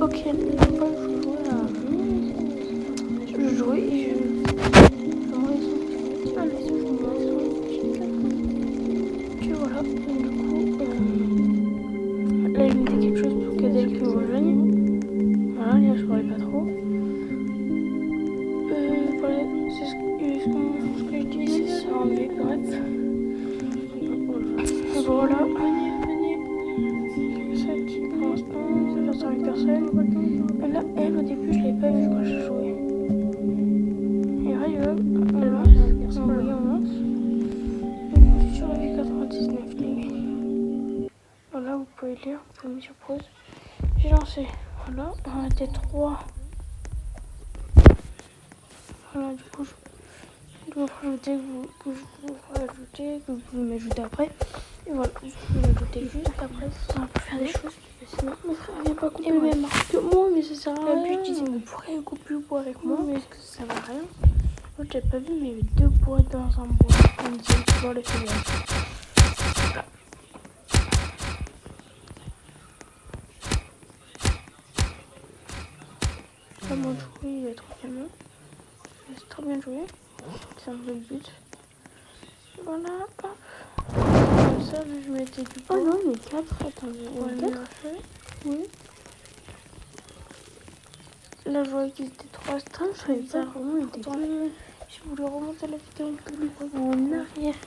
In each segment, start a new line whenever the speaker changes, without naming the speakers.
Ok, là-bas, je jouais à... Je jouais et je... Ah, mais c'est pour moi, que voilà, donc du coup, là je mettais quelque chose pour que Del me rejoigne. Voilà, là je parlais pas trop. Voilà, c'est ce que je disais, c'est enlevé, bref. Voilà. Celle-ci pour l'instant, ça fait avec personne. Là, elle au début, je l'avais pas vue quand je jouais. Et là, elle lance, on lance. Je suis sur la V99, les... Voilà, vous pouvez lire, vous pouvez mettre sur pause. J'ai lancé, voilà, on était 3. Voilà, du coup, je dois rajouter, que vous rajoutez, que vous pouvez m'ajouter après. Et voilà, vous pouvez m'ajouter juste après, ça peut faire des choses. Sinon, mon frère vient pas couper le même arbre que moi, mais ça sert à rien. Je disais, vous pourrez couper le bois avec moi, mais est-ce que ça sert à rien? Moi, j'avais pas vu, mais il y avait 2 bois dans un bois. On disait, tu vois le feuillage. Voilà. Là, mon jouet, il va tranquillement. C'est très bien joué. C'est un peu le but. Voilà, hop. Comme ça, je mettais du bois. Oh non, il est 4. Attendez, il est 4. Oui. Là, je voyais qu'ils étaient 3 strains. Je savais pas vraiment, il était 4. Je voulais remonter la vidéo en arrière.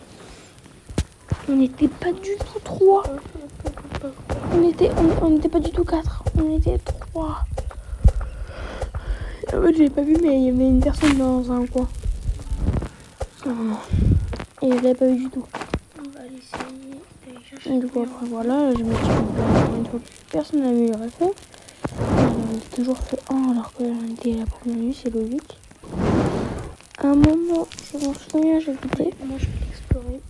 On n'était pas du tout 3. On n'était pas du tout 4. On était 3. En fait, j'avais pas vu, mais il y avait une personne dans un coin. Et je l'avais pas vu du tout. On va essayer d'aller chercher. Du coup, après, voilà, je me suis une fois que personne n'avait le fait. On a toujours fait 1 alors qu'on était la première nuit, c'est logique. À un moment, je m'en souviens, j'ai quitté. Moi, je vais explorer.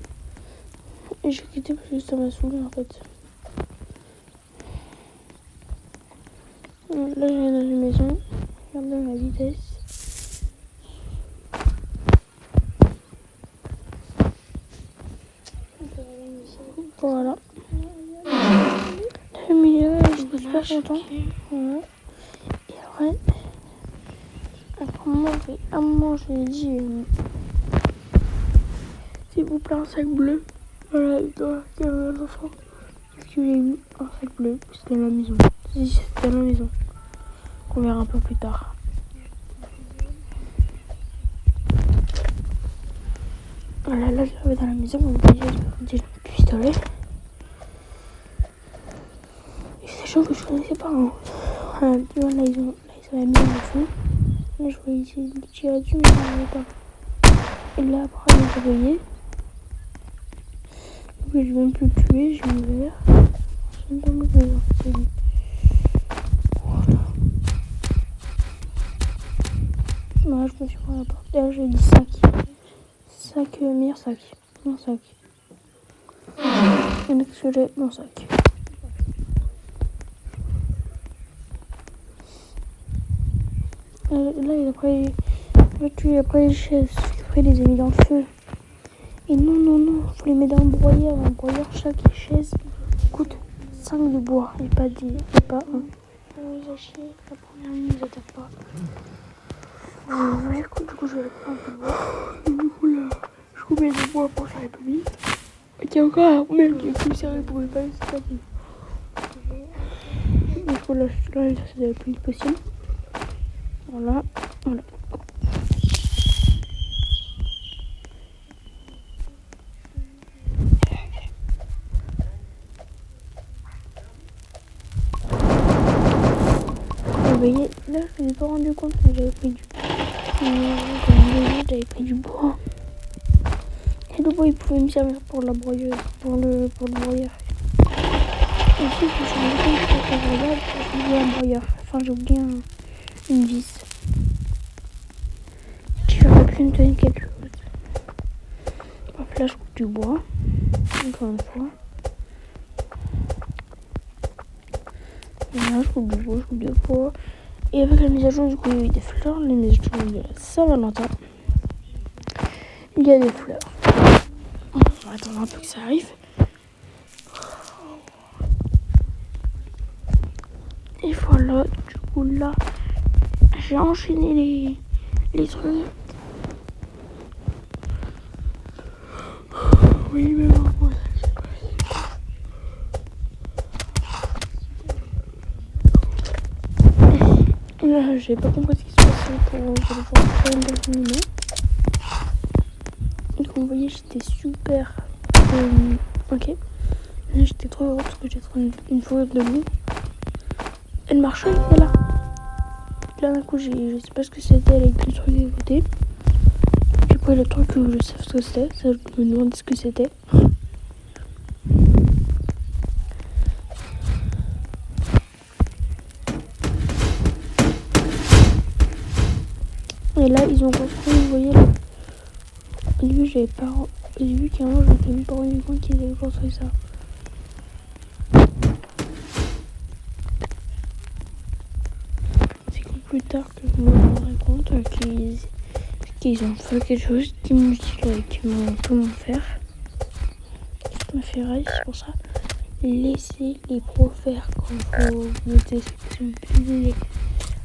Et j'ai quitté parce que ça m'a saoulé en fait. Là, je viens dans une maison. Regardez ma vitesse. Voilà. Le milieu, je suis super content. Voilà. Et après, à un moment, je lui ai dit s'il vous plaît, un sac bleu. Voilà, dans l'enfant. Parce que j'ai eu un sac bleu. C'était à la maison. Si, c'était à la maison. Qu'on verra un peu plus tard. Voilà, là, je l'avais dans la maison. On a déjà le pistolet. Et c'est des gens que je connaissais pas. Hein. Voilà, là, ils avaient mis le feu. Là, je voyais essayer de tirer dessus, mais je n'en avais pas. Et là, après, ils ont réveillé. Donc, je vais même plus le tuer, j'ai ouvert. J'aime pas me faire c'est lui. Voilà. Voilà, je me suis pris à la porte. Et là, j'ai dit sac. Sac, meilleur sac. Mon sac. Et là, qu'est-ce que j'ai? Mon sac. Là, après, tuer après les chaises. Après, il les a mis dans le feu. Et non, faut les mettre dans un broyeur. Un broyeur, chaque chaise coûte 5 de bois. Et pas 10, et pas 1. On les a chiés. La première nuit, ils attaquent pas. Du coup, je vais prendre un peu de bois. Du coup, là, je coupais du bois pour faire les pommiers. Et il y a encore un même qui est plus serré pour les pommiers. C'est pas bon. Du coup, là, c'est le plus possible. Voilà. Vous voyez, là, je ne me suis pas rendu compte que j'avais pris du bois. Et le bois, il pouvait me servir pour la broyeuse, pour le broyeur. Et aussi, je me suis rendu compte que pour le broyeur, j'ai oublié un broyeur. Enfin, j'ai oublié une vis. J'aurais pu me donner quelque chose. Hop, là, je coupe du bois. Encore une fois. Là, je coupe du bois. Et avec la mise à jour, du coup, il y a eu des fleurs. Les mises à jour de la Saint-Valentin. Il y a des fleurs. On va attendre un peu que ça arrive. Et voilà, du coup là, j'ai enchaîné les trucs. Oui, mais bon, là, j'ai pas compris ce qui se passait pour le jour de donc vous voyez, j'étais super ok. Là, j'étais trop heureuse parce que j'ai trouvé une fourrure de loup. Elle marchait, voilà. Là d'un coup, je sais pas ce que c'était, elle a écrit le truc à côté. Du coup, le truc, je sais ce que c'était, ça je me demandais ce que c'était. Et là, ils ont construit, vous voyez là. Au début, j'avais pas. Au début, carrément, je m'étais même pas rendu compte qu'ils avaient construit ça. C'est que plus tard que je me rendrai compte qu'ils ont fait quelque chose qui m'ont comment faire. Ça me fait rire, c'est pour ça. Laissez les pros faire quand vous notez ce que vous voulez.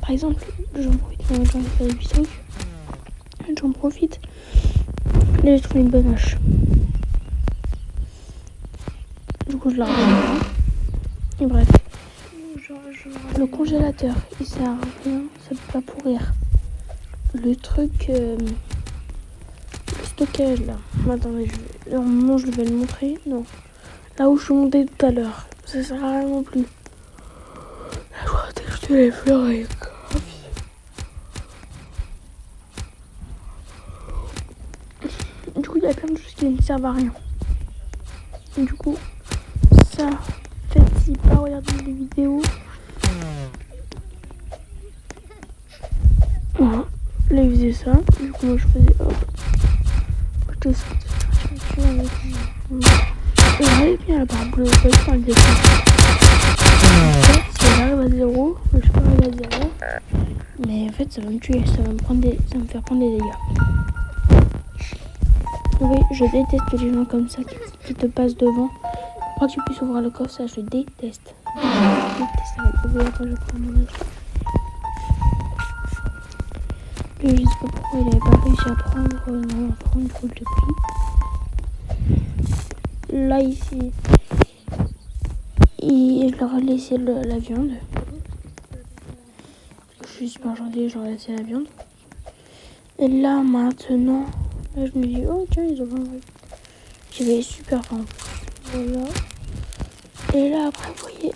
Par exemple, j'en profite quand j'en ai fait du truc. J'en profite. Là, j'ai trouvé une bonne hache. Du coup, je la remets. Et bref. Le congélateur, il sert à rien, ça peut pas pourrir. Le truc, le stockage là. Attendez, normalement je vais le montrer. Non. Là où je suis montée tout à l'heure, ça sert à rien non plus. Là, je vais acheter les fleurs avec. Du coup, il y a plein de choses qui ne servent à rien. Et du coup, ça, faites-y pas regarder des vidéos. Voilà. Là, il faisait ça. Du coup, moi, je faisais hop. Je et elle est bien la barre bleue. Vous voyez quand elle descend. Si elle arrive à 0, je peux arriver à 0. Mais en fait, ça va me tuer. Ça va me faire prendre des dégâts. Oui, je déteste les gens comme ça qui te passent devant. Pour pas que tu puisses ouvrir le coffre, ça je déteste. Je déteste ça. Oui, attends, je prends mon âge. Lui, je sais pas pourquoi il avait pas réussi à prendre l'enfant, du coup je l'ai pris. Là, ici, je leur ai laissé la viande. Je suis super gentille, je leur ai laissé la viande. Et là, maintenant, là, je me dis, oh tiens, ils ont faim. J'avais super faim. Voilà. Et là, après, vous voyez,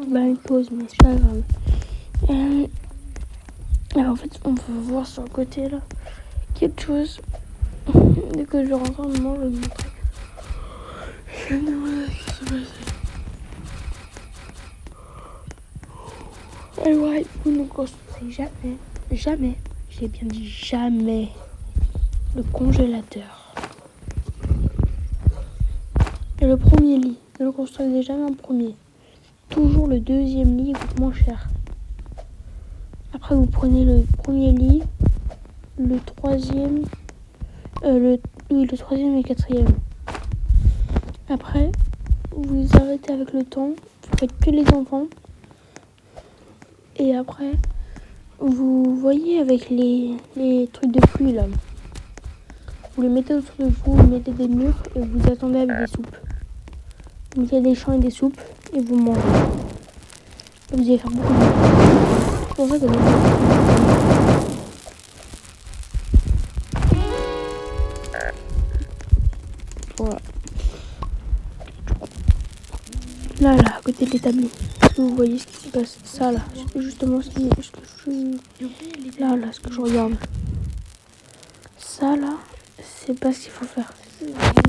bah, une pause, mais c'est pas grave. Alors, en fait, on peut voir sur le côté là quelque chose. Dès que je rentre un moment, je vais vous montrer. Je me demande ce qui se passe. Et ouais, vous ne construisez jamais, j'ai bien dit jamais, le congélateur. Et le premier lit, ne le construisez jamais en premier. Toujours le deuxième lit coûte moins cher. Après, vous prenez le premier lit, le troisième, le troisième et le quatrième. Après, vous arrêtez avec le temps, vous faites que les enfants. Et après, vous voyez avec les trucs de pluie là. Vous les mettez autour de vous, vous mettez des murs et vous attendez avec des soupes. Vous mettez des champs et des soupes et vous mangez. Et vous allez faire beaucoup de bien. C'est pour ça que voilà. Là, à côté de l'établi. Vous voyez ce qui se passe. Ça, là. C'est justement ce que je... Là, ce que je regarde. Ça, là, c'est pas ce qu'il faut faire.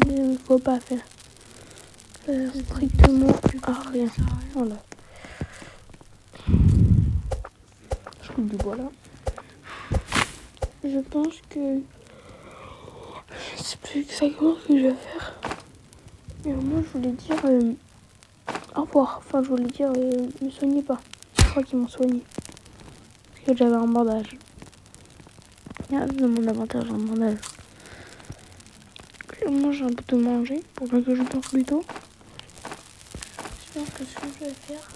Il ne faut pas faire. Strictement à rien. Voilà. Je coupe du bois, là. Je pense que... Je sais plus exactement ce que je vais faire. Mais moi, je voulais dire... au revoir. Enfin, je voulais dire, ne soignez pas. Je crois qu'ils m'ont soigné. Parce que j'avais un bandage. Il y a de mon avantage un bandage. Je mange un peu de manger pour pas que je meure plus tôt. Je pense que ce que je vais faire,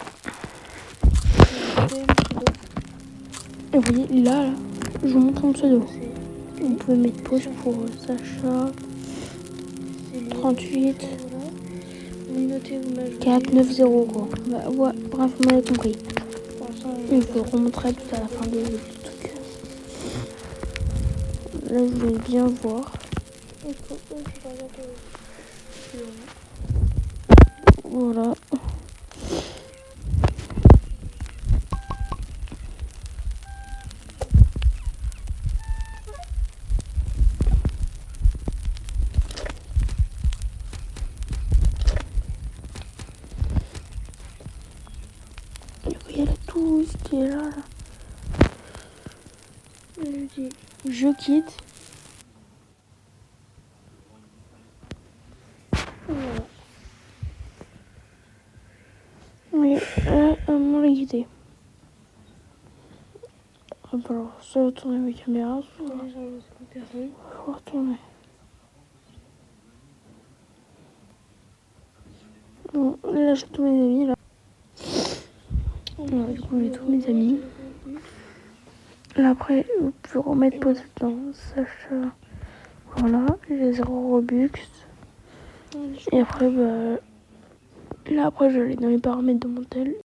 Et vous voyez, là, je vous montre mon pseudo. Vous pouvez mettre pause pour Sacha. 38. Vous notez, vous m'ajoutez. 490 quoi. Bah, ouais, bref, vous m'avez compris. Et je vous remontrerai tout à la fin du truc. Là, je voulais bien voir. Voilà. Il y a tout ce qui est là. Je quitte. Voilà. Oui, on l'a quitté. Alors, soit retourner mes caméras, soit retourner. Bon, là j'ai tous mes amis là. Du coup j'ai tous mes amis. Là après, vous pouvez remettre pause dans Sacha. Voilà, j'ai 0 Robux. Et après, bah, là après je vais aller dans les paramètres de mon tel.